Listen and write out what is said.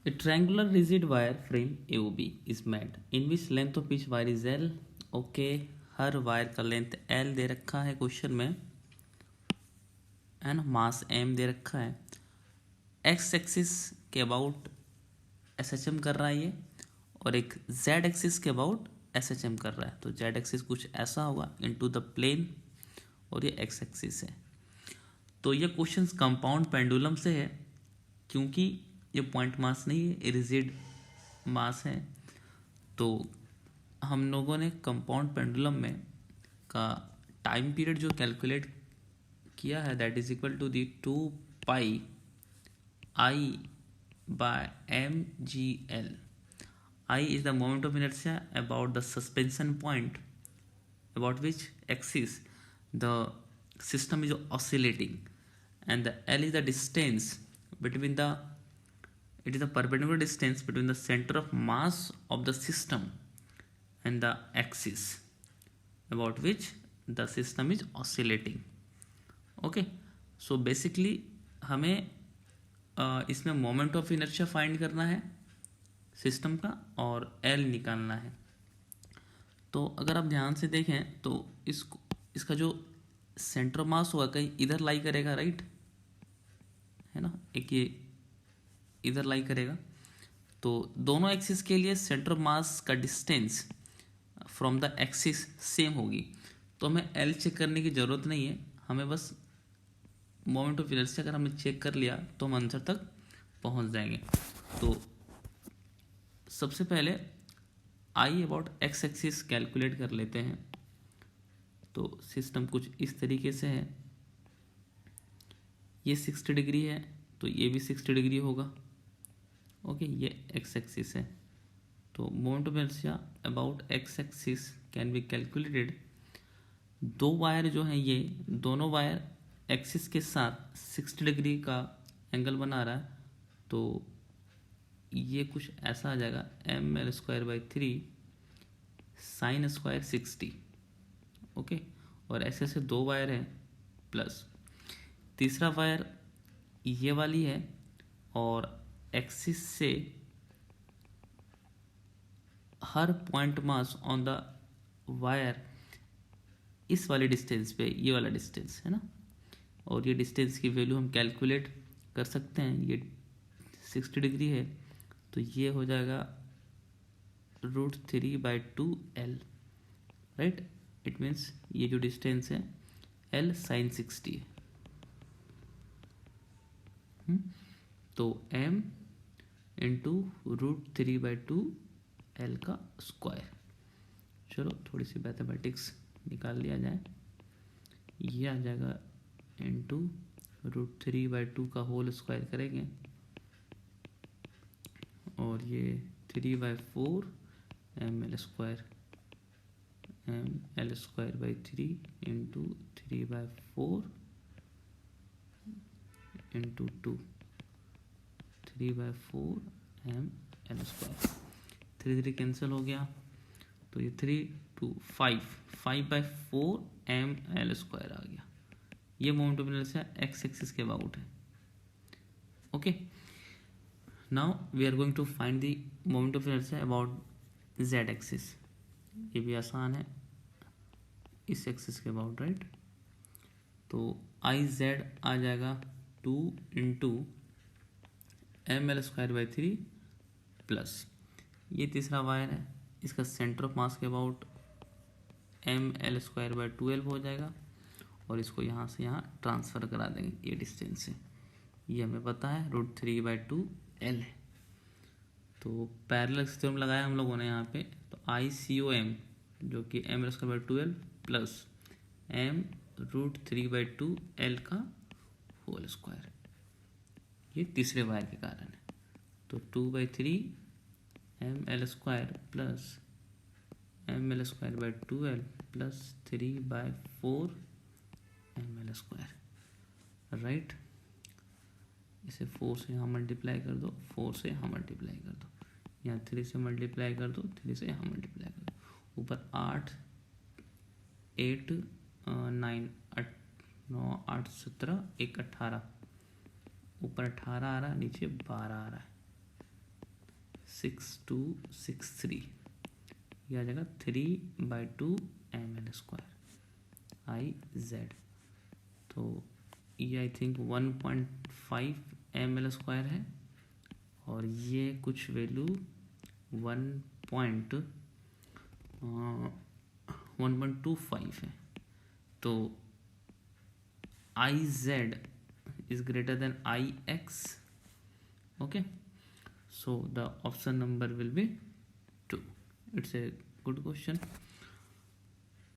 A triangular rigid wire frame AOB is made in which length of each wire is L. Okay her wire का length L दे रखा है question में, है ना, मास M दे रखा है, एक्स एक्सिस के अबाउट SHM कर रहा है ये, और एक Z एक्सिस के अबाउट SHM कर रहा है। तो Z एक्सिस कुछ ऐसा होगा इनटू द प्लेन, और ये एक्स एक्सिस है। तो ये क्वेश्चन कंपाउंड पेंडुलम से है, क्योंकि ये पॉइंट मास नहीं है, ये रिजिड मास है। तो हम लोगों ने कंपाउंड पेंडुलम में का टाइम पीरियड जो कैलकुलेट किया है, that is equal to the 2 pi I/mgl. I is the moment of inertia about the suspension point about which axis the system is oscillating, and the L is the distance between the, it is the perpendicular distance between the center of mass of the system and the axis about which the system is oscillating. Okay, so basically हमें इसमें moment of inertia find करना है system का, और L निकालना है। तो अगर आप ध्यान से देखें तो इसका जो सेंटर मास होगा कहीं इधर लाई करेगा, राइट, है ना, एक ये इधर लाई करेगा। तो दोनों एक्सिस के लिए सेंटर मास का distance from the axis same होगी, तो हमें L चेक करने की ज़रूरत नहीं है, हमें बस मोमेंट ऑफ इनर्शिया अगर हमने चेक कर लिया तो हम आंसर तक पहुंच जाएंगे। तो सबसे पहले आई अबाउट एक्स एक्सिस कैलकुलेट कर लेते हैं। तो सिस्टम कुछ इस तरीके से है, ये 60 डिग्री है तो ये भी 60 डिग्री होगा। ओके, ये एक्स एक्सिस है, तो moment of inertia about x axis can be calculated. दो वायर जो हैं, ये दोनों वायर एक्सिस के साथ 60 डिग्री का एंगल बना रहा है, तो ये कुछ ऐसा आ जाएगा ml²/3 साइन स्क्वायर 60। ओके, और ऐसे ऐसे दो वायर हैं, प्लस तीसरा वायर ये वाली है, और एक्सिस से हर point mass on the wire इस वाले डिस्टेंस पे, ये वाला डिस्टेंस है ना, और ये डिस्टेंस की वैल्यू हम कैलकुलेट कर सकते हैं। ये 60 डिग्री है तो ये हो जाएगा √3/2L, राइट। इट मीन्स ये जो डिस्टेंस है L sin 60 है। तो M इंटू √3/2L का स्क्वायर। चलो थोड़ी सी मैथमेटिक्स निकाल लिया जाए, ये आ जाएगा इंटू √3/2 का होल स्क्वायर करेंगे, और ये 3/4 ml²/3 into 3/4 into 2, 3/4 ml²। 3 cancel हो गया, तो ये 3 2 5/4 ml² आ गया। ये moment of inertia X axis के अबाउट है। Okay, now we are going to find the moment of inertia about Z axis. ये भी आसान है, इस एक्सिस के अबाउट, राइट। तो आई जेड आ जाएगा 2 इंटू ml²/3 प्लस ये तीसरा वायर है, इसका सेंटर ऑफ मास के अबाउट ml²/12 हो जाएगा, और इसको यहाँ से यहाँ ट्रांसफ़र करा देंगे ये डिस्टेंस से। ये हमें पता है √3/2L है। तो पैरेलल थ्योरम लगाया हम लोगों ने यहाँ पे, तो ICOM जो कि ml²/12 प्लस m √3/2L का होल स्क्वायर, ये तीसरे वायर के कारण है। तो 2/3 ml² plus ml²/2L plus 3/4 ml², right. इसे 4 से यहाँ मल्टीप्लाई कर दो, 4 से यहाँ मल्टीप्लाई कर दो, यहाँ 3 से मल्टीप्लाई कर दो, 3 से यहाँ मल्टीप्लाई कर दो, ऊपर 8 8 9 9 8 17 1 18, ऊपर 18 आ रहा है, नीचे 12 आ रहा है, 6263, ये आ जाएगा 3/2 ml² आई जेड। तो ये आई थिंक 1.5 ml² है और ये कुछ वैल्यू 1.25 है। तो I Z is greater than Ix. Okay, so the option number will be 2. It's a good question.